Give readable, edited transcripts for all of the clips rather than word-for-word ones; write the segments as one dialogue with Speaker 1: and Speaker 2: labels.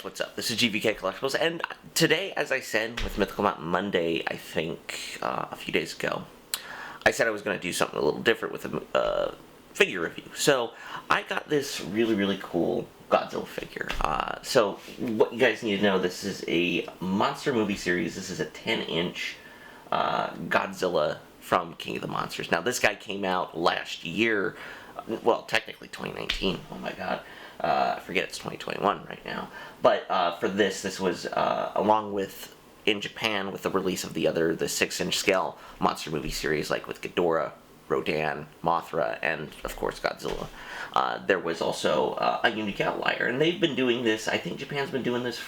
Speaker 1: guys, what's up? This is GVKcollectibles, and today, as I said, with Mythical Mountain Monday, I think, a few days ago, I said I was going to do something a little different with a figure review. So, I got this really, really cool Godzilla figure. So, what you guys need to know, this is a monster movie series. This is a 10-inch Godzilla from King of the Monsters. Now, this guy came out last year, well, technically 2019, oh my god. I forget it's 2021 right now. But for this was along with, in Japan, with the release of the 6-inch scale monster movie series, like with Ghidorah, Rodan, Mothra, and of course Godzilla. There was also a unique outlier, and they've been doing this, I think Japan's been doing this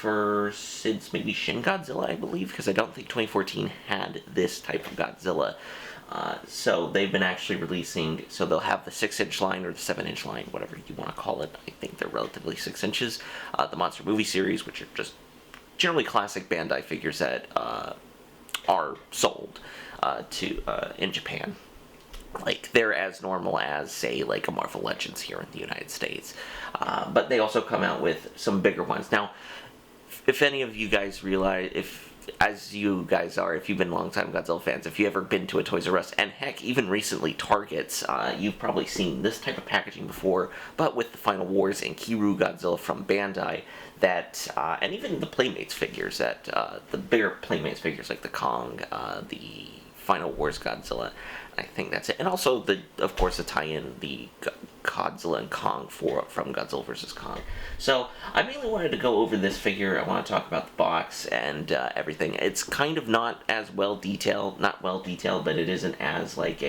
Speaker 1: since maybe Shin Godzilla, I believe, because I don't think 2014 had this type of Godzilla. So they've been actually releasing, so they'll have the 6-inch line or the 7-inch line, whatever you want to call it. I think they're relatively 6 inches. The Monster Movie Series, which are just generally classic Bandai figures that are sold in Japan. Like, they're as normal as, say, like a Marvel Legends here in the United States. But they also come out with some bigger ones. Now, if any of you guys realize, as you guys are, if you've been longtime Godzilla fans, if you've ever been to a Toys R Us, and heck, even recently Targets, you've probably seen this type of packaging before, but with the Final Wars and Kiru Godzilla from Bandai, and even the Playmates figures, the bigger Playmates figures like the Kong, the Final Wars Godzilla, I think that's it. And also, of course, the tie-in, the Godzilla and Kong from Godzilla vs. Kong. So, I mainly wanted to go over this figure. I want to talk about the box and everything. It's kind of not as well-detailed, but it isn't as, like,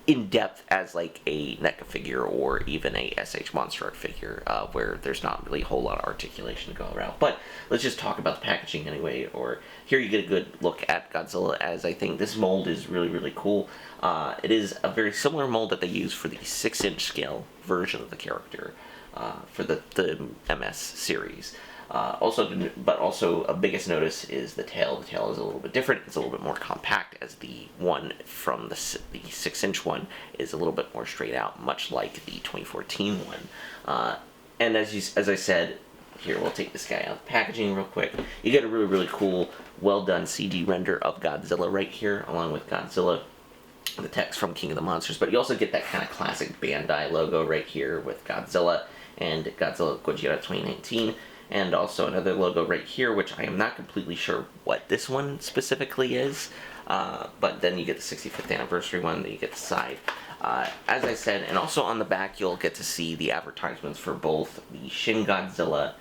Speaker 1: in-depth as, like, a NECA figure or even a SH Monster Art figure, where there's not really a whole lot of articulation to go around. But let's just talk about the packaging anyway, or here you get a good look at Godzilla, as I think this mold is really, really cool. It is a very similar mold that they use for the 6-inch scale version of the character for the MS series. But also a biggest notice is the tail. The tail is a little bit different. It's a little bit more compact, as the one from the 6-inch one is a little bit more straight out, much like the 2014 one. And as I said, here, we'll take this guy out of the packaging real quick. You get a really, really cool, well-done CG render of Godzilla right here, along with Godzilla, the text from King of the Monsters. But you also get that kind of classic Bandai logo right here with Godzilla and Godzilla Godzilla 2019. And also another logo right here, which I am not completely sure what this one specifically is. But then you get the 65th anniversary one that you get the side. As I said, and also on the back, you'll get to see the advertisements for both the Shin Godzilla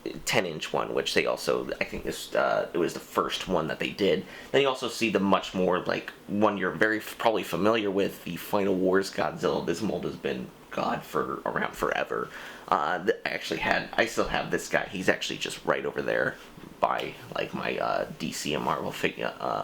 Speaker 1: 10-inch one, which they also, I think it was the first one that they did. Then you also see the much more, like, one you're very probably familiar with, the Final Wars Godzilla. This mold has been around forever. I still have this guy. He's actually just right over there by, like, my DC and Marvel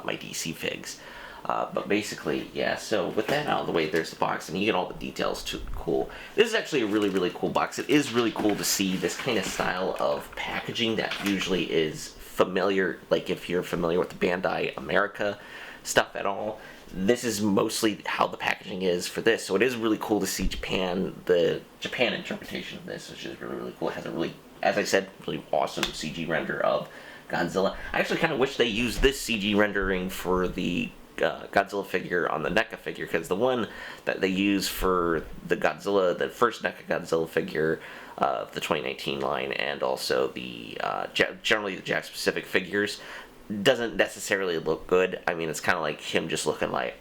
Speaker 1: my DC figs. But basically, yeah, so with that out of the way, there's the box, and you get all the details too. Cool. This is actually a really, really cool box. It is really cool to see this kind of style of packaging that usually is familiar, like if you're familiar with the Bandai America stuff at all. This is mostly how the packaging is for this, so it is really cool to see the Japan interpretation of this, which is really, really cool. It has a really, as I said, really awesome CG render of Godzilla. I actually kind of wish they used this CG rendering for the Godzilla figure on the NECA figure, because the one that they use for the first NECA Godzilla figure of the 2019 line, and also generally the Jakks Pacific figures, doesn't necessarily look good. I mean, it's kind of like him just looking like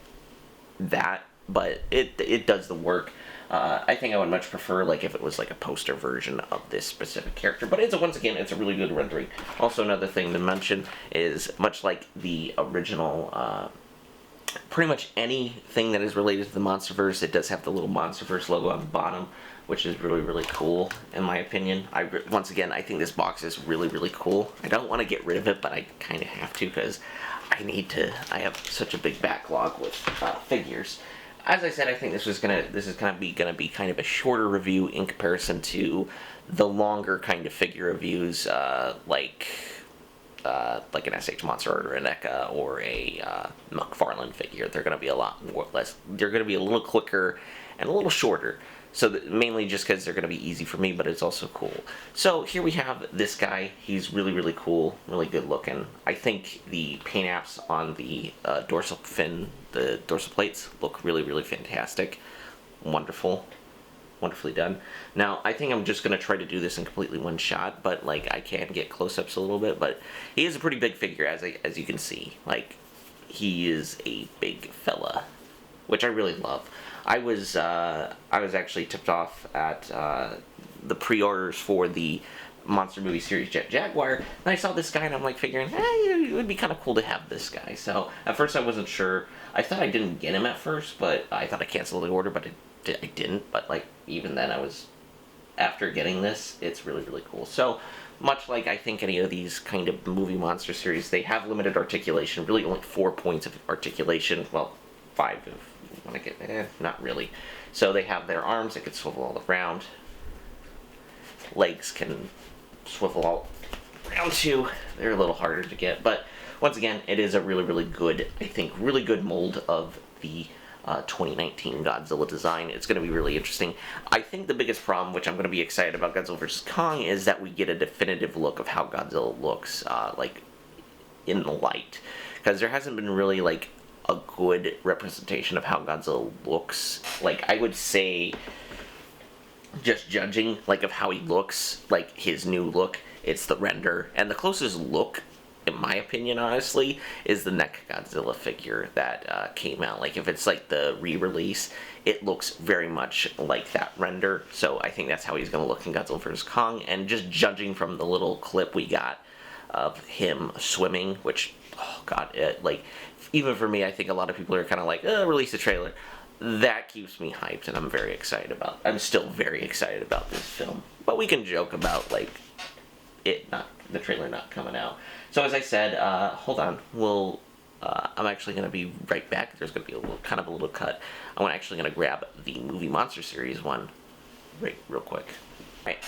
Speaker 1: that, but it does the work. I think I would much prefer, like, if it was like a poster version of this specific character, but once again, it's a really good rendering. Also, another thing to mention is, much like the original, pretty much anything that is related to the MonsterVerse, it does have the little MonsterVerse logo on the bottom, which is really, really cool, in my opinion. Once again, I think this box is really, really cool. I don't want to get rid of it, but I kind of have to, because I have such a big backlog with figures. As I said, I think this is gonna be kind of a shorter review in comparison to the longer kind of figure reviews, like an SH Monster Art or a NECA or a McFarlane figure. They're gonna be a lot more less. They're gonna be a little quicker and a little shorter. So mainly just because they're going to be easy for me, but it's also cool. So here we have this guy. He's really, really cool, really good looking. I think the paint apps on the dorsal fin, the dorsal plates, look really, really fantastic. Wonderful. Wonderfully done. Now, I think I'm just going to try to do this in completely one shot, but, like, I can get close-ups a little bit, but he is a pretty big figure, as you can see. Like, he is a big fella, which I really love. I was actually tipped off at the pre-orders for the Monster Movie Series Jet Jaguar, and I saw this guy, and I'm like figuring, it would be kind of cool to have this guy. So at first I wasn't sure. I thought I didn't get him at first, but I thought I canceled the order, but I didn't. But like even then, after getting this, it's really, really cool. So much like I think any of these kind of movie monster series, they have limited articulation. Really, only 4 points of articulation. Well, 5 if you want to get, not really. So they have their arms that can swivel all around. Legs can swivel all around too. They're a little harder to get, but once again, it is a really, really good, I think, really good mold of the 2019 Godzilla design. It's going to be really interesting. I think the biggest problem, which I'm going to be excited about Godzilla vs. Kong, is that we get a definitive look of how Godzilla looks, like, in the light. Because there hasn't been really, like, a good representation of how Godzilla looks. Like, I would say, just judging, like, of how he looks, like, his new look, it's the render. And the closest look, in my opinion, honestly, is the Neck Godzilla figure that came out. Like, if it's, like, the re-release, it looks very much like that render. So I think that's how he's going to look in Godzilla vs. Kong. And just judging from the little clip we got of him swimming, which, oh, God, like, even for me, I think a lot of people are kind of like, release the trailer. That keeps me hyped, and I'm still very excited about this film. But we can joke about, like, the trailer not coming out. So as I said, hold on, I'm actually going to be right back. There's going to be kind of a little cut. I'm actually going to grab the Movie Monster Series one real quick. Right.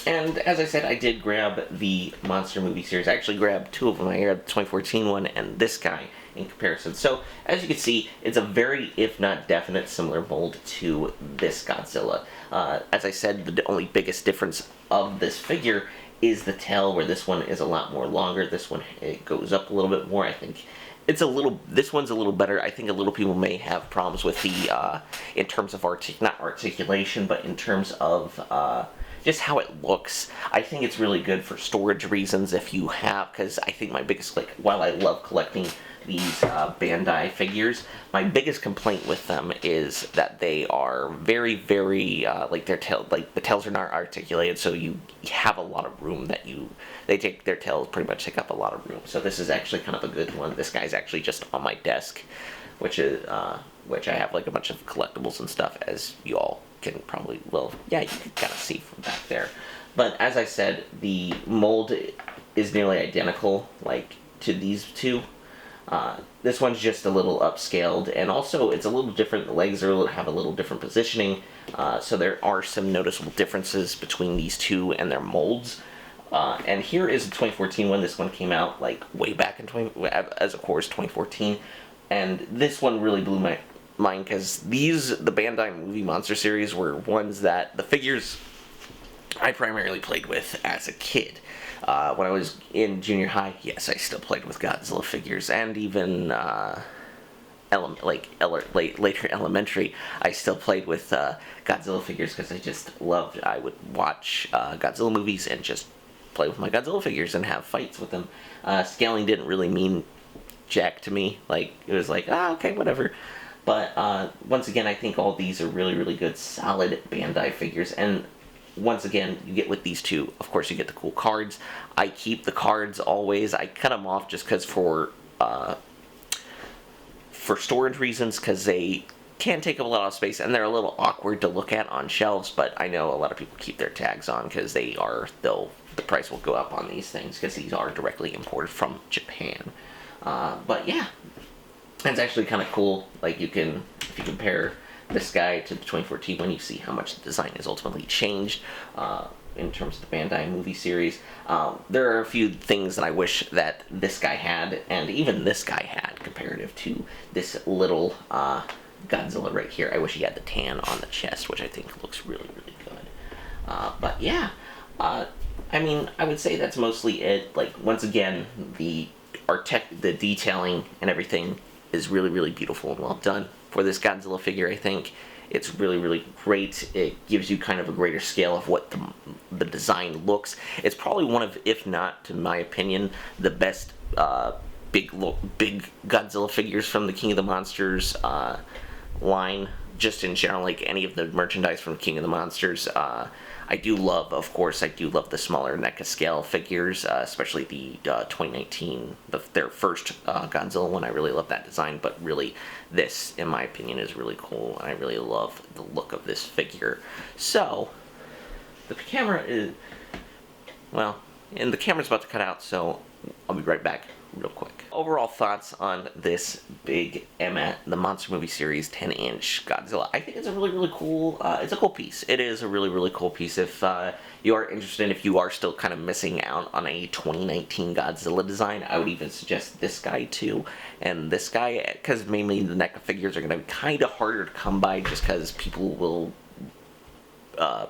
Speaker 1: And as I said, I did grab the Monster Movie Series. I actually grabbed 2 of them. I grabbed the 2014 one and this guy in comparison. So, as you can see, it's a very, if not definite, similar mold to this Godzilla. As I said, the only biggest difference of this figure is the tail, where this one is a lot more longer. This one, it goes up a little bit more. I think this one's a little better. I think a little people may have problems with the, in terms of not articulation, but in terms of, just how it looks. I think it's really good for storage reasons because I think my biggest, like, while I love collecting these Bandai figures, my biggest complaint with them is that they are very, very, the tails are not articulated, so you have a lot of room their tails pretty much take up a lot of room. So this is actually kind of a good one. This guy's actually just on my desk, which I have, like, a bunch of collectibles and stuff, as you all can probably, you can kind of see from back there. But as I said, the mold is nearly identical, like, to these two. This one's just a little upscaled, and also it's a little different. The legs have a little different positioning, so there are some noticeable differences between these two and their molds. And here is a 2014 one. This one came out, like, way back in 2014, and this one really blew my mind, because the Bandai Movie Monster Series were ones that the figures I primarily played with as a kid. When I was in junior high, yes, I still played with Godzilla figures, and even later elementary, I still played with Godzilla figures, because I would watch Godzilla movies and just play with my Godzilla figures and have fights with them. Scaling didn't really mean jack to me. Like, it was like, okay, whatever. But once again, I think all these are really, really good, solid Bandai figures. And once again, you get with these two, of course, you get the cool cards. I keep the cards always. I cut them off just because for storage reasons, because they can take up a lot of space, and they're a little awkward to look at on shelves. But I know a lot of people keep their tags on, because the price will go up on these things, because these are directly imported from Japan. But yeah, it's actually kind of cool. Like, if you compare this guy to the 2014 one, you see how much the design has ultimately changed in terms of the Bandai movie series. There are a few things that I wish that this guy had, and even this guy had, comparative to this little Godzilla right here. I wish he had the tan on the chest, which I think looks really, really good. But yeah, I mean, I would say that's mostly it. Like, once again, the detailing and everything is really, really beautiful and well done for this Godzilla figure. I think it's really, really great. It gives you kind of a greater scale of what the design looks. It's probably one of, if not, to my opinion, the best big Godzilla figures from the King of the Monsters line. Just in general, like any of the merchandise from King of the Monsters. I do love, of course, I do love the smaller NECA scale figures, especially the 2019, their first Godzilla one. I really love that design, but really this, in my opinion, is really cool, and I really love the look of this figure. So, the camera is, well, and the camera's about to cut out, so I'll be right back real quick. Overall thoughts on this big the Monster Movie Series 10-inch Godzilla. I think it's a really, really cool, it's a cool piece. It is a really, really cool piece. If you are interested, if you are still kind of missing out on a 2019 Godzilla design, I would even suggest this guy too. And this guy, because mainly the NECA figures are going to be kind of harder to come by just because people will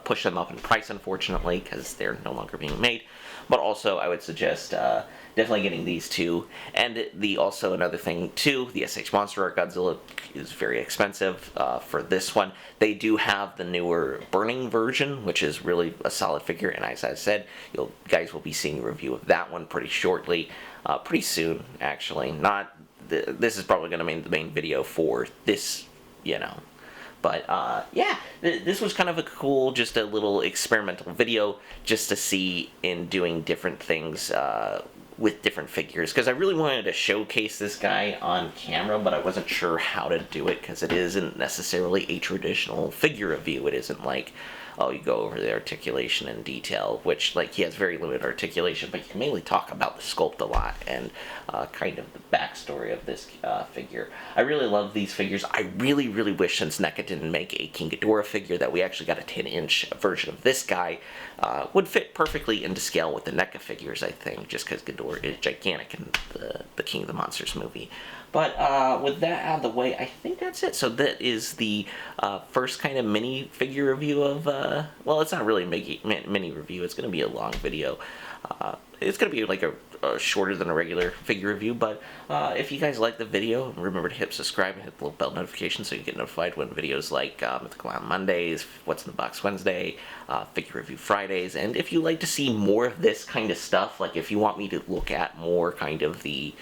Speaker 1: push them up in price, unfortunately, because they're no longer being made. But also, I would suggest definitely getting these two. And also another thing too, the SH Monster Art Godzilla is very expensive for this one. They do have the newer Burning version, which is really a solid figure. And as I said, you guys will be seeing a review of that one pretty shortly, pretty soon actually. This is probably going to be the main video for this, you know. But, yeah, this was kind of a cool, just a little experimental video just to see in doing different things with different figures. Because I really wanted to showcase this guy on camera, but I wasn't sure how to do it because it isn't necessarily a traditional figure review. It isn't like, oh, you go over the articulation and detail, which, like, he has very limited articulation, but you can mainly talk about the sculpt a lot and kind of the backstory of this figure. I really love these figures. I really, really wish, since NECA didn't make a King Ghidorah figure, that we actually got a 10-inch version of this guy. Would fit perfectly into scale with the NECA figures, I think, just because Ghidorah is gigantic in the King of the Monsters movie. But with that out of the way, I think that's it. So that is the first kind of mini figure review of, well, it's not really a mini review. It's going to be a long video. It's going to be like a shorter than a regular figure review, but if you guys like the video, remember to hit subscribe and hit the little bell notification so you get notified when videos like Mythical on Mondays, What's in the Box Wednesday, Figure Review Fridays, and if you like to see more of this kind of stuff, like if you want me to look at more kind of the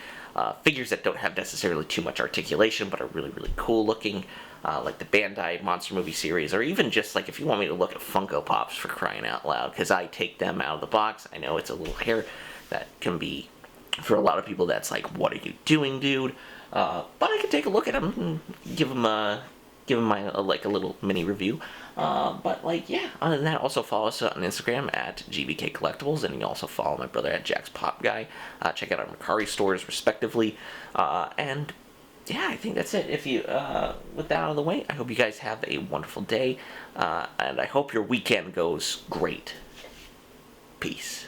Speaker 1: figures that don't have necessarily too much articulation but are really, really cool looking, like the Bandai Monster Movie series, or even just like if you want me to look at Funko Pops, for crying out loud, because I take them out of the box. I know it's a little hair that can be, for a lot of people, that's like, what are you doing, dude? But I can take a look at them and give them my like a little mini review. But like, yeah, other than that, also follow us on Instagram at GVKcollectibles, and you can also follow my brother at Jack's Pop Guy. Check out our Mercari stores respectively, and yeah, I think that's it. If you, with that out of the way, I hope you guys have a wonderful day, and I hope your weekend goes great. Peace.